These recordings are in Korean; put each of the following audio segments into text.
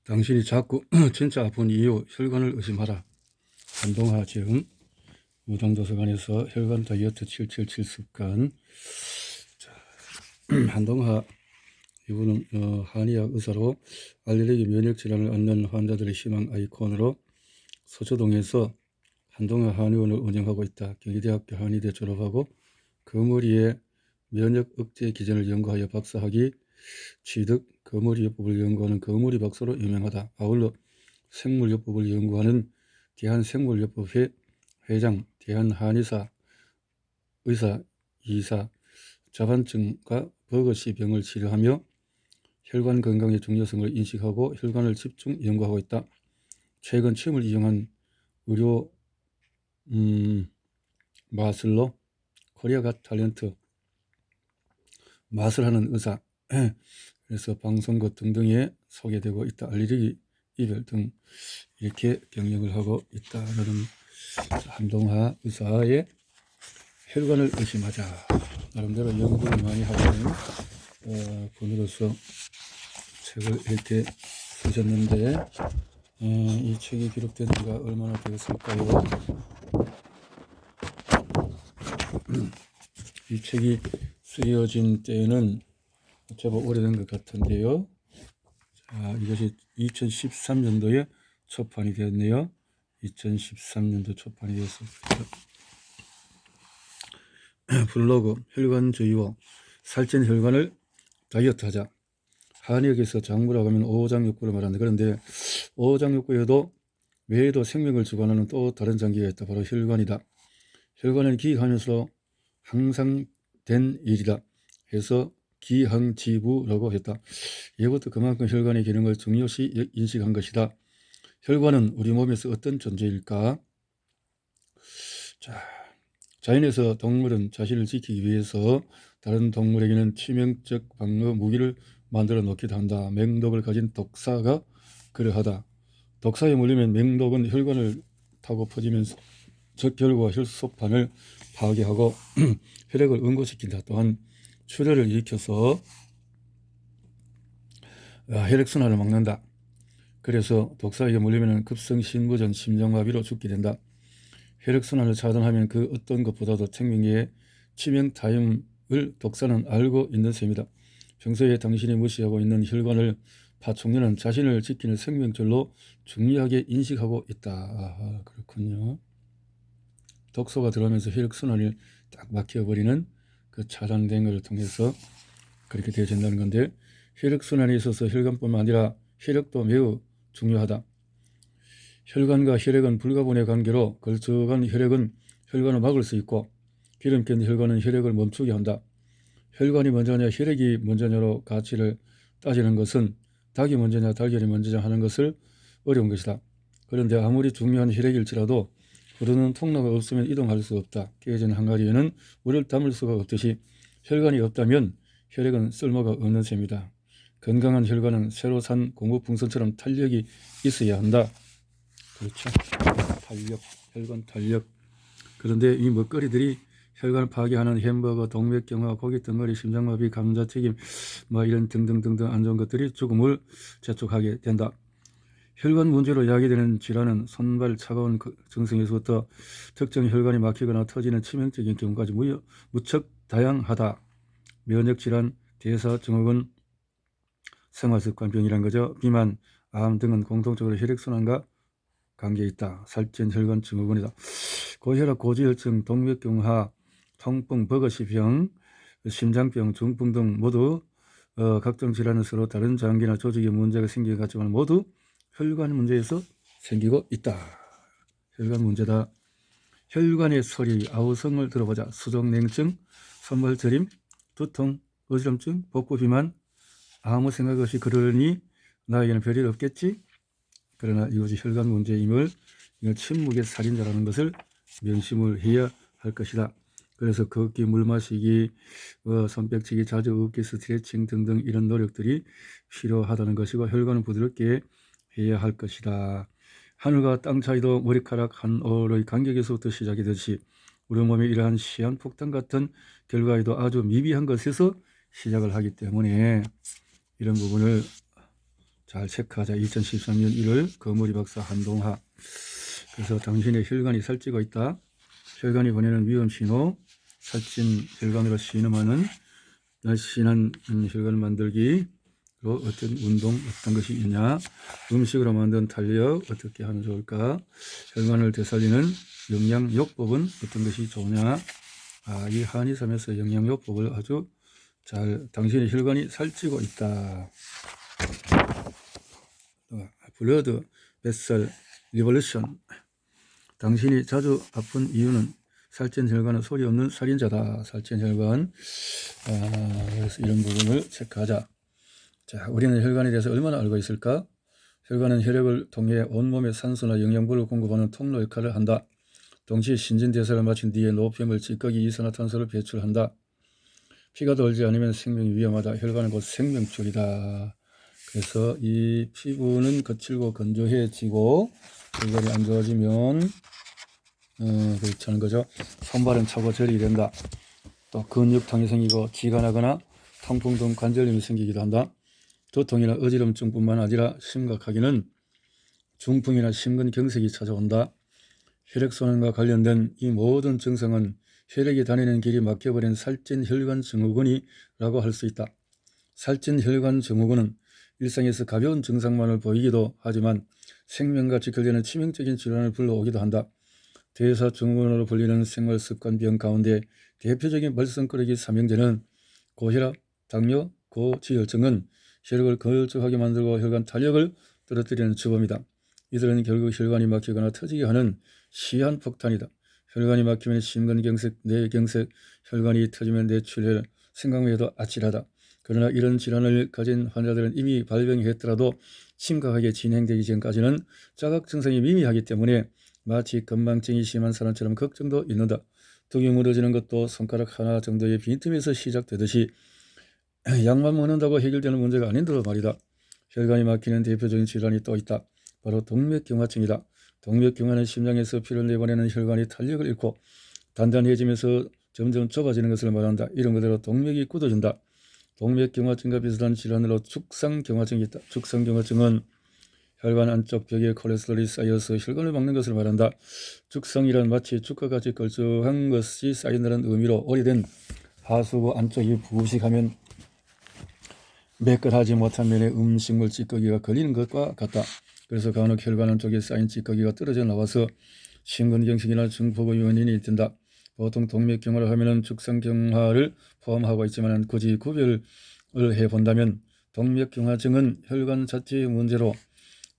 당신이 자꾸 진짜 아픈 이유 혈관을 의심하라. 한동하 지음 무당도서관에서 혈관 다이어트 777 습관. 자, 한동하 이분은 한의학 의사로 알레르기 면역 질환을 앓는 환자들의 희망 아이콘으로 서초동에서 한동하 한의원을 운영하고 있다. 경희대학교 한의대 졸업하고 거머리의 면역 억제 기전을 연구하여 박사학위 취득, 거머리요법을 연구하는 거머리 박사로 유명하다. 아울러 생물요법을 연구하는 대한생물요법회 회장, 대한한의사 의사 이사, 자반증과 버거시 병을 치료하며 혈관 건강의 중요성을 인식하고 혈관을 집중 연구하고 있다. 최근 침을 이용한 의료 마술로 코리아 갓 탤런트 맛을 하는 의사 그래서 방송국 등등에 소개되고 있다. 알레르기 이별 등 이렇게 경력을 하고 있다는 한동하 의사의 혈관을 의심하자. 나름대로 연구를 많이 하고 있는 분으로서 책을 이렇게 쓰셨는데 이 책이 기록된 지가 얼마나 되었을까요? 이 책이 쓰여진 때는 제법 오래된 것 같은데요. 자, 이것이 2013년도에 초판이 되었네요. 2013년도 초판이 되었습니다. 블로그 혈관주의와 살찐 혈관을 다이어트하자. 한의학에서 장부라고 하면 오장육부를 말하는데, 그런데 오장육부에도 외에도 생명을 주관하는 또 다른 장기가 있다. 바로 혈관이다. 혈관은 기하면서 항상 된 일이다 해서 기항지부라고 했다. 이것도 그만큼 혈관의 기능을 중요시 인식한 것이다. 혈관은 우리 몸에서 어떤 존재일까? 자, 자연에서 동물은 자신을 지키기 위해서 다른 동물에게는 치명적 방어 무기를 만들어 놓기도 한다. 맹독을 가진 독사가 그러하다. 독사에 물리면 맹독은 혈관을 타고 퍼지면서 적혈과 혈소판을 파괴하고 혈액을 응고시킨다. 또한 출혈을 일으켜서 혈액순환을 막는다. 그래서 독사에게 물리면 급성심부전 심장마비로 죽게 된다. 혈액순환을 차단하면 그 어떤 것보다도 생명의 치명타임을 독사는 알고 있는 셈이다. 평소에 당신이 무시하고 있는 혈관을 파충류는 자신을 지키는 생명줄로 중요하게 인식하고 있다. 아하, 그렇군요. 독소가 들어오면서 혈액순환을 딱 막혀버리는 그 차단된 것을 통해서 그렇게 되어진다는 건데, 혈액순환에 있어서 혈관뿐만 아니라 혈액도 매우 중요하다. 혈관과 혈액은 불가분의 관계로 걸쭉한 혈액은 혈관을 막을 수 있고 기름 낀 혈관은 혈액을 멈추게 한다. 혈관이 먼저냐 혈액이 먼저냐로 가치를 따지는 것은 닭이 먼저냐 달걀이 먼저냐 하는 것을 어려운 것이다. 그런데 아무리 중요한 혈액일지라도 흐르는 통로가 없으면 이동할 수 없다. 깨진 항아리에는 물을 담을 수가 없듯이 혈관이 없다면 혈액은 쓸모가 없는 셈이다. 건강한 혈관은 새로 산 고무풍선처럼 탄력이 있어야 한다. 그렇죠. 탄력, 혈관 탄력. 그런데 이 먹거리들이 혈관을 파괴하는 햄버거, 동맥경화, 고기 덩어리, 심장마비, 감자튀김, 이런 등등등등 안 좋은 것들이 죽음을 재촉하게 된다. 혈관 문제로 야기되는 질환은 손발 차가운 증상에서부터 특정 혈관이 막히거나 터지는 치명적인 경우까지 무척 다양하다. 면역질환, 대사증후군, 생활습관병이란 거죠. 비만, 암 등은 공통적으로 혈액순환과 관계 있다. 살찐 혈관 증후군이다. 고혈압, 고지혈증, 동맥경화, 통풍, 버거시병, 심장병, 중풍 등 모두 각종 질환은 서로 다른 장기나 조직에 문제가 생긴 것 같지만 모두 혈관 문제에서 생기고 있다. 혈관 문제다. 혈관의 소리, 아우성을 들어보자. 수족냉증, 손발저림, 두통, 어지럼증, 복부 비만, 아무 생각 없이 그러니 나에게는 별일 없겠지? 그러나 이것이 혈관 문제임을 침묵의 살인자라는 것을 명심을 해야 할 것이다. 그래서 걷기, 물 마시기, 손뼉치기, 자주 웃기, 스트레칭 등등 이런 노력들이 필요하다는 것이고 혈관은 부드럽게 해야 할 것이다. 하늘과 땅 차이도 머리카락 한 올의 간격에서부터 시작이 되듯이 우리 몸의 이러한 시한폭탄 같은 결과에도 아주 미비한 것에서 시작을 하기 때문에 이런 부분을 잘 체크하자. 2013년 1월 거머리 박사 한동하. 그래서 당신의 혈관이 살찌고 있다. 혈관이 보내는 위험 신호, 살찐 혈관으로 신음하는 날씬한 혈관 만들기, 로 어떤 운동, 어떤 것이 있냐, 음식으로 만든 탄력 어떻게 하면 좋을까, 혈관을 되살리는 영양요법은 어떤 것이 좋으냐. 이 한의섬에서 영양요법을 아주 잘, 당신의 혈관이 살찌고 있다. 블러드 베슬 리볼루션. 당신이 자주 아픈 이유는 살찐 혈관은 소리 없는 살인자다. 살찐 혈관. 그래서 이런 부분을 체크하자. 자, 우리는 혈관에 대해서 얼마나 알고 있을까? 혈관은 혈액을 통해 온몸에 산소나 영양분을 공급하는 통로 역할을 한다. 동시에 신진대사를 마친 뒤에 노폐물, 찌꺼기, 이산화탄소를 배출한다. 피가 돌지 않으면 생명이 위험하다. 혈관은 곧 생명줄이다. 그래서 이 피부는 거칠고 건조해지고 혈관이 안 좋아지면 그렇지 않은 거죠. 손발은 차고 저리 된다. 또 근육통이 생기고 쥐가 나거나 통풍 등 관절염이 생기기도 한다. 두통이나 어지럼증뿐만 아니라 심각하게는 중풍이나 심근경색이 찾아온다. 혈액순환과 관련된 이 모든 증상은 혈액이 다니는 길이 막혀버린 살찐 혈관 증후군이라고 할 수 있다. 살찐 혈관 증후군은 일상에서 가벼운 증상만을 보이기도 하지만 생명과 직결되는 치명적인 질환을 불러오기도 한다. 대사증후군으로 불리는 생활습관병 가운데 대표적인 말썽꾸러기 삼형제는 고혈압, 당뇨, 고지혈증은 혈액을 걸쭉하게 만들고 혈관 탄력을 떨어뜨리는 주범이다. 이들은 결국 혈관이 막히거나 터지게 하는 시한폭탄이다. 혈관이 막히면 심근경색, 뇌경색, 혈관이 터지면 뇌출혈, 생각만 해도 아찔하다. 그러나 이런 질환을 가진 환자들은 이미 발병했더라도 심각하게 진행되기 전까지는 자각 증상이 미미하기 때문에 마치 건망증이 심한 사람처럼 걱정도 있는다. 등이 무너지는 것도 손가락 하나 정도의 빈틈에서 시작되듯이 약만 먹는다고 해결되는 문제가 아닌데도 말이다. 혈관이 막히는 대표적인 질환이 또 있다. 바로 동맥경화증이다. 동맥경화는 심장에서 피를 내보내는 혈관이 탄력을 잃고 단단해지면서 점점 좁아지는 것을 말한다. 이런 그대로 동맥이 굳어진다. 동맥경화증과 비슷한 질환으로 죽상경화증이 있다. 죽상경화증은 혈관 안쪽 벽에 콜레스테롤이 쌓여서 혈관을 막는 것을 말한다. 죽상이란 마치 죽과 같이 걸쭉한 것이 쌓인다는 의미로 오래된 하수구 안쪽이 부식하면 매끈하지 못한 면에 음식물 찌꺼기가 걸리는 것과 같다. 그래서 간혹 혈관 안쪽에 쌓인 찌꺼기가 떨어져 나와서 심근경색이나 중풍의 원인이 된다. 보통 동맥경화를 하면 죽상경화를 포함하고 있지만 굳이 구별을 해본다면 동맥경화증은 혈관 자체의 문제로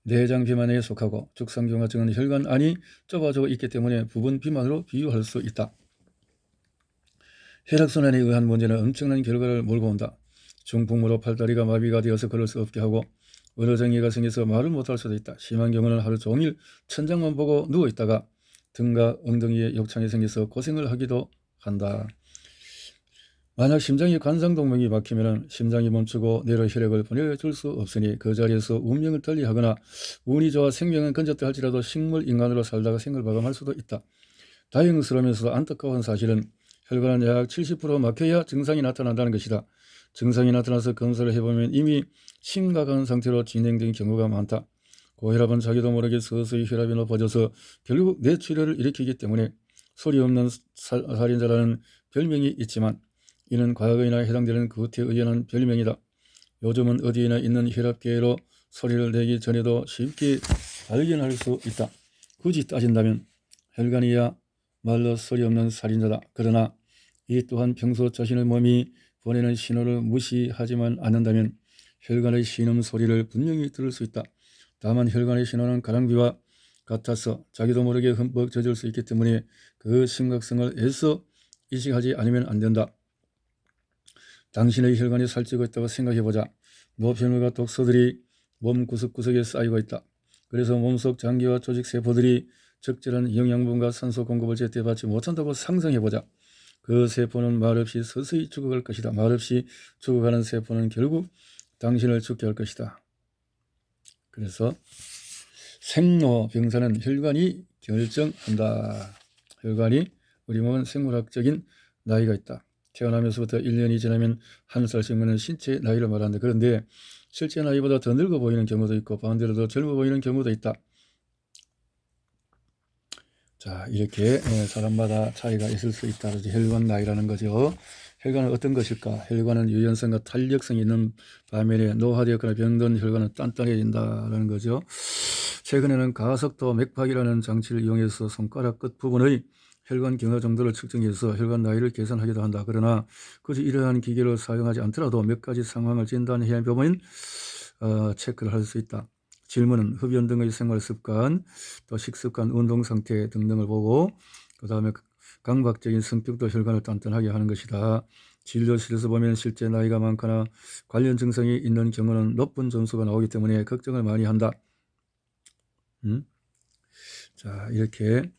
내장 비만에 속하고 죽상경화증은 혈관 안이 좁아져 있기 때문에 부분 비만으로 비유할 수 있다. 혈액순환에 의한 문제는 엄청난 결과를 몰고 온다. 중풍으로 팔다리가 마비가 되어서 걸을 수 없게 하고 의료장애가 생겨서 말을 못할 수도 있다. 심한 경우는 하루 종일 천장만 보고 누워있다가 등과 엉덩이에 욕창이 생겨서 고생을 하기도 한다. 만약 심장의 관상동맥이 막히면 심장이 멈추고 뇌로 혈액을 보내줄 수 없으니 그 자리에서 운명을 달리하거나 운이 좋아 생명은 건졌다 할지라도 식물 인간으로 살다가 생을 마감할 수도 있다. 다행스러우면서도 안타까운 사실은 혈관은 약 70% 막혀야 증상이 나타난다는 것이다. 증상이 나타나서 검사를 해보면 이미 심각한 상태로 진행된 경우가 많다. 고혈압은 자기도 모르게 서서히 혈압이 높아져서 결국 뇌출혈을 일으키기 때문에 소리 없는 살인자라는 별명이 있지만 이는 과거에나 해당되는 구태에 의한 별명이다. 요즘은 어디에나 있는 혈압계로 소리를 내기 전에도 쉽게 발견할 수 있다. 굳이 따진다면 혈관이야 말로 소리 없는 살인자다. 그러나 이 또한 평소 자신의 몸이 보내는 신호를 무시하지만 않는다면 혈관의 신음 소리를 분명히 들을 수 있다. 다만 혈관의 신호는 가랑비와 같아서 자기도 모르게 흠뻑 젖을 수 있기 때문에 그 심각성을 애써 인식하지 않으면 안 된다. 당신의 혈관이 살찌고 있다고 생각해보자. 노폐물과 독소들이 몸 구석구석에 쌓이고 있다. 그래서 몸속 장기와 조직세포들이 적절한 영양분과 산소 공급을 제때 받지 못한다고 상상해보자. 그 세포는 말없이 서서히 죽어갈 것이다. 말없이 죽어가는 세포는 결국 당신을 죽게 할 것이다. 그래서 생로병사는 혈관이 결정한다. 혈관이 우리 몸은 생물학적인 나이가 있다. 태어나면서부터 1년이 지나면 1살씩 먹는 신체 나이를 말한다. 그런데 실제 나이보다 더 늙어 보이는 경우도 있고 반대로 더 젊어 보이는 경우도 있다. 자, 이렇게 사람마다 차이가 있을 수 있다. 혈관 나이라는 거죠. 혈관은 어떤 것일까? 혈관은 유연성과 탄력성이 있는 반면에 노화되었거나 병든 혈관은 단단해진다는 거죠. 최근에는 가속도 맥박이라는 장치를 이용해서 손가락 끝 부분의 혈관 경화 정도를 측정해서 혈관 나이를 계산하기도 한다. 그러나 굳이 이러한 기계를 사용하지 않더라도 몇 가지 상황을 진단해 보면 체크를 할 수 있다. 질문은 흡연 등의 생활 습관, 또 식습관, 운동 상태 등등을 보고 그 다음에 강박적인 성격도 혈관을 단단하게 하는 것이다. 진료실에서 보면 실제 나이가 많거나 관련 증상이 있는 경우는 높은 점수가 나오기 때문에 걱정을 많이 한다. 자, 이렇게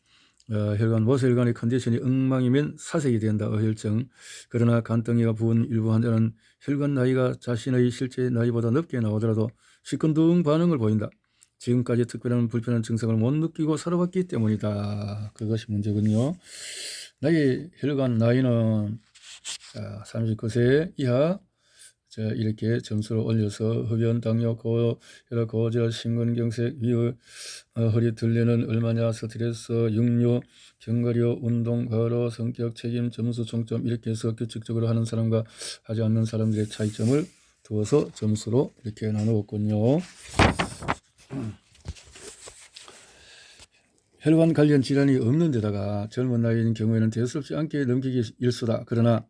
혈관, 모세혈관의 컨디션이 엉망이면 사색이 된다. 어혈증. 그러나 간덩이가 부은 일부 환자는 혈관 나이가 자신의 실제 나이보다 높게 나오더라도 시큰둥 반응을 보인다. 지금까지 특별한 불편한 증상을 못 느끼고 살아왔기 때문이다. 그것이 문제군요. 나의 혈관 나이는 39세 이하 이렇게 점수를 올려서 흡연, 당뇨, 고혈압, 고지혈, 심근경색, 위의, 허리 들리는 얼마냐, 스트레스, 육류, 견과류, 운동, 과로, 성격, 책임, 점수, 총점 이렇게 해서 규칙적으로 하는 사람과 하지 않는 사람들의 차이점을 두어서 점수로 이렇게 나누었군요. 혈관 관련 질환이 없는 데다가 젊은 나이인 경우에는 대수롭지 않게 넘기기 일수다. 그러나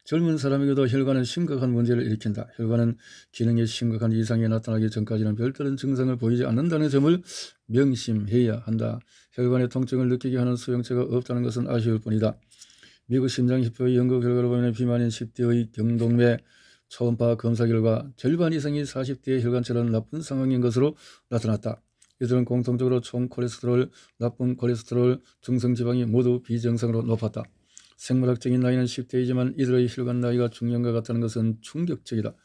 젊은 사람에게도 혈관은 심각한 문제를 일으킨다. 혈관은 기능에 심각한 이상이 나타나기 전까지는 별다른 증상을 보이지 않는다는 점을 명심해야 한다. 혈관의 통증을 느끼게 하는 수용체가 없다는 것은 아쉬울 뿐이다. 미국 심장협회 연구 결과로 보면 비만인 10대의 경동맥 초음파 검사 결과 절반 이상이 40대의 혈관처럼 나쁜 상황인 것으로 나타났다. 이들은 공통적으로 총 콜레스테롤, 나쁜 콜레스테롤, 중성지방이 모두 비정상으로 높았다. 생물학적인 나이는 10대이지만 이들의 혈관 나이가 중년과 같다는 것은 충격적이다.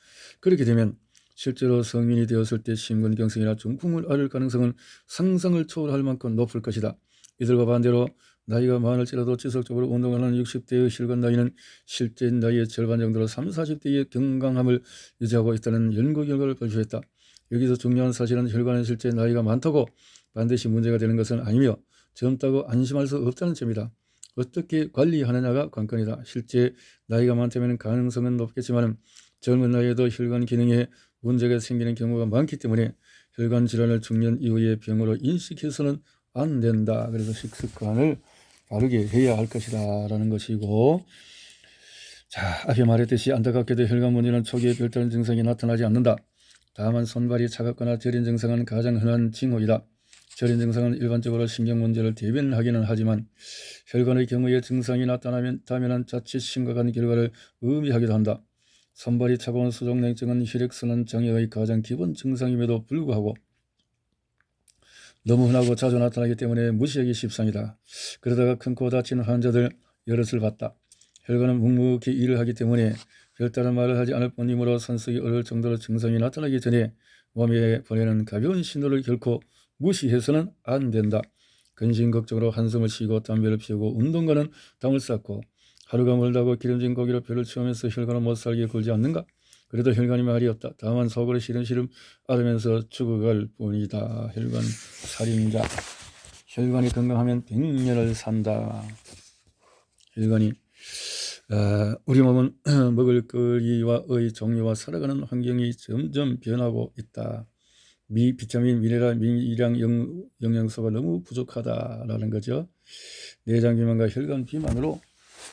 그렇게 되면 실제로 성인이 되었을 때 심근경색이나 중풍을 앓을 가능성은 상상을 초월할 만큼 높을 것이다. 이들과 반대로 나이가 많을지라도 지속적으로 운동하는 60대의 혈관 나이는 실제 나이의 절반 정도로 30, 40대의 건강함을 유지하고 있다는 연구 결과를 발표했다. 여기서 중요한 사실은 혈관은 실제 나이가 많다고 반드시 문제가 되는 것은 아니며 젊다고 안심할 수 없다는 점이다. 어떻게 관리하느냐가 관건이다. 실제 나이가 많다면 가능성은 높겠지만 젊은 나이에도 혈관 기능에 문제가 생기는 경우가 많기 때문에 혈관 질환을 중년 이후의 병으로 인식해서는 안 된다. 그래서 식습관을 바르게 해야 할 것이다 라는 것이고, 자, 앞에 말했듯이 안타깝게도 혈관 문제는 초기에 별다른 증상이 나타나지 않는다. 다만 손발이 차갑거나 저린 증상은 가장 흔한 징후이다. 저린 증상은 일반적으로 신경 문제를 대변하기는 하지만 혈관의 경우에 증상이 나타나면 자칫 심각한 결과를 의미하기도 한다. 손발이 차가운 수족냉증은 혈액순환 장애의 가장 기본 증상임에도 불구하고 너무 흔하고 자주 나타나기 때문에 무시하기 십상이다. 그러다가 큰 코 다치는 환자들 여럿을 봤다. 혈관은 묵묵히 일을 하기 때문에 별다른 말을 하지 않을 뿐이므로 손쓰기 어려울 정도로 증상이 나타나기 전에 몸에 보내는 가벼운 신호를 결코 무시해서는 안 된다. 근심 걱정으로 한숨을 쉬고 담배를 피우고 운동과는 담을 쌓고 하루가 멀다고 기름진 고기로 뼈를 치우면서 혈관을 못 살게 굴지 않는가? 그래도 혈관이 말이 없다. 다만 속으로 시름시름 앓으면서 죽어갈 뿐이다. 혈관 살인자. 혈관이 건강하면 100년을 산다. 혈관이 우리 몸은 먹을거리와 의 종류와 살아가는 환경이 점점 변하고 있다. 비타민, 미네랄, 미량 영양소가 너무 부족하다라는 거죠. 내장 비만과 혈관 비만으로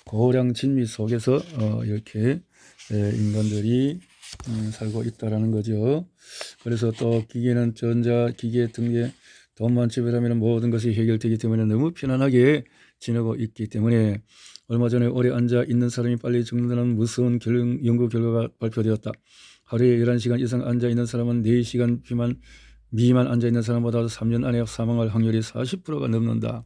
고량 진미 속에서 이렇게 인간들이 살고 있다라는 거죠. 그래서 또 기계는 전자기계 등의 돈만 지불하면 모든 것이 해결되기 때문에 너무 편안하게 지내고 있기 때문에 얼마 전에 오래 앉아 있는 사람이 빨리 죽는다는 무서운 연구 결과가 발표되었다. 하루에 11시간 이상 앉아 있는 사람은 4시간 미만 앉아 있는 사람보다 3년 안에 사망할 확률이 40%가 넘는다.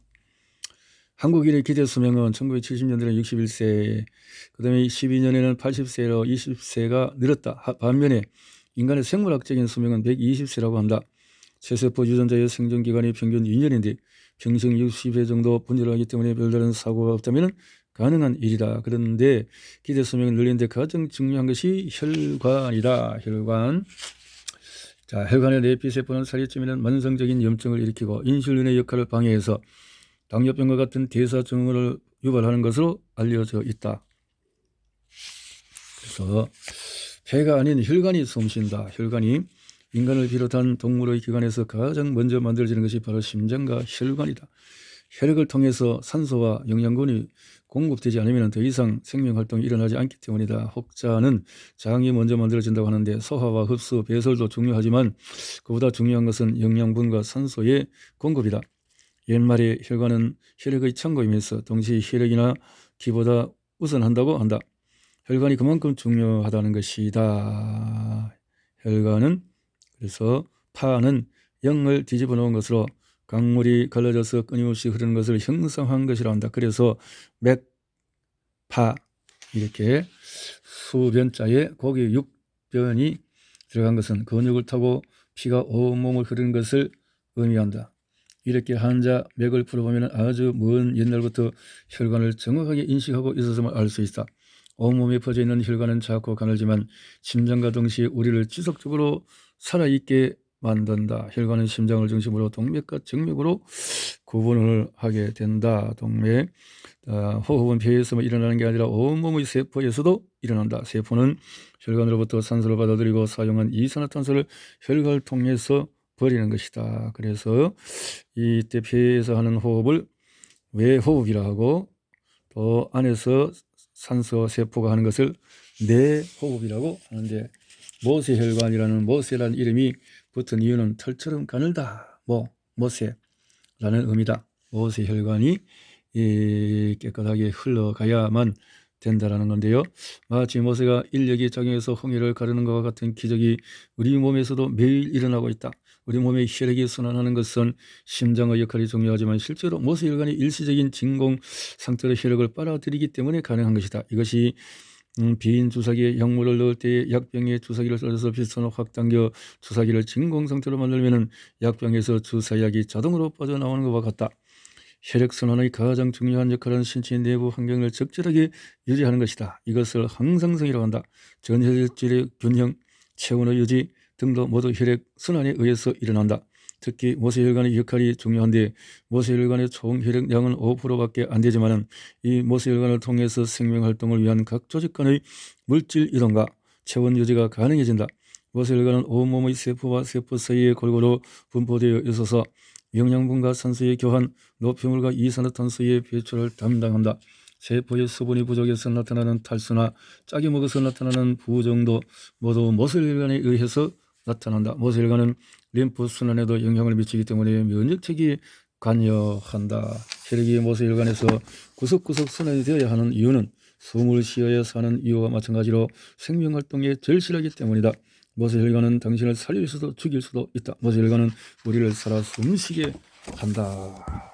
한국인의 기대 수명은 1970년대는 61세, 그 다음에 12년에는 80세로 20세가 늘었다. 반면에 인간의 생물학적인 수명은 120세라고 한다. 세세포 유전자의 생존기간이 평균 2년인데 평생 60회 정도 분열하기 때문에 별다른 사고가 없다면 가능한 일이다. 그런데 기대 수명을 늘리는데 가장 중요한 것이 혈관이다. 혈관. 자, 혈관의 내피세포는 살이쯤에는 만성적인 염증을 일으키고 인슐린의 역할을 방해해서 당뇨병과 같은 대사증후를 유발하는 것으로 알려져 있다. 그래서 폐가 아닌 혈관이 숨쉰다. 혈관이 인간을 비롯한 동물의 기관에서 가장 먼저 만들어지는 것이 바로 심장과 혈관이다. 혈액을 통해서 산소와 영양분이 공급되지 않으면 더 이상 생명활동이 일어나지 않기 때문이다. 혹자는 장이 먼저 만들어진다고 하는데 소화와 흡수, 배설도 중요하지만 그보다 중요한 것은 영양분과 산소의 공급이다. 옛말에 혈관은 혈액의 창고이면서 동시에 혈액이나 기보다 우선한다고 한다. 혈관이 그만큼 중요하다는 것이다. 혈관은 그래서 파는 영을 뒤집어 놓은 것으로 강물이 갈라져서 끊임없이 흐르는 것을 형성한 것이라 한다. 그래서 맥파 이렇게 수변자에 고기 6변이 들어간 것은 근육을 타고 피가 온몸을 흐르는 것을 의미한다. 이렇게 한자 맥을 풀어보면 아주 먼 옛날부터 혈관을 정확하게 인식하고 있었음을 알 수 있다. 온몸에 퍼져 있는 혈관은 작고 가늘지만 심장과 동시에 우리를 지속적으로 살아있게 만든다. 혈관은 심장을 중심으로 동맥과 정맥으로 구분을 하게 된다. 동맥, 호흡은 폐에서만 일어나는 게 아니라 온몸의 세포에서도 일어난다. 세포는 혈관으로부터 산소를 받아들이고 사용한 이산화탄소를 혈관을 통해서 버리는 것이다. 그래서 이때 폐에서 하는 호흡을 외호흡이라 하고 또 안에서 산소 세포가 하는 것을 내호흡이라고 하는데 모세혈관이라는 모세라는 이름이 붙은 이유는 털처럼 가늘다. 모세라는 의미다. 모세혈관이 깨끗하게 흘러가야만 된다라는 건데요. 마치 모세가 인력이 작용해서 홍해를 가르는 것과 같은 기적이 우리 몸에서도 매일 일어나고 있다. 우리 몸의 혈액이 순환하는 것은 심장의 역할이 중요하지만 실제로 모세혈관이 일시적인 진공 상태로 혈액을 빨아들이기 때문에 가능한 것이다. 이것이 빈 주사기에 약물을 넣을 때 약병에 주사기를 썰어서 피스톤을 확 당겨 주사기를 진공 상태로 만들면 약병에서 주사약이 자동으로 빠져나오는 것과 같다. 혈액순환의 가장 중요한 역할은 신체 내부 환경을 적절하게 유지하는 것이다. 이것을 항상성이라고 한다. 전혈질의 균형, 체온의 유지 등도 모두 혈액순환에 의해서 일어난다. 특히 모세혈관의 역할이 중요한데 모세혈관의 총 혈액량은 5%밖에 안 되지만 이 모세혈관을 통해서 생명활동을 위한 각 조직 간의 물질 이동과 체온 유지가 가능해진다. 모세혈관은 온몸의 세포와 세포 사이에 골고루 분포되어 있어서 영양분과 산소의 교환, 노폐물과 이산화탄소의 배출을 담당한다. 세포의 수분이 부족해서 나타나는 탈수나 짜게 먹어서 나타나는 부종도 모두 모세혈관에 의해서 나타난다. 모세혈관은 림프 순환에도 영향을 미치기 때문에 면역체계에 관여한다. 혈액이 모세혈관에서 구석구석 순환이 되어야 하는 이유는 숨을 쉬어야 사는 이유와 마찬가지로 생명활동에 절실하기 때문이다. 모세혈관은 당신을 살릴 수도 죽일 수도 있다. 모세혈관은 우리를 살아 숨쉬게 한다.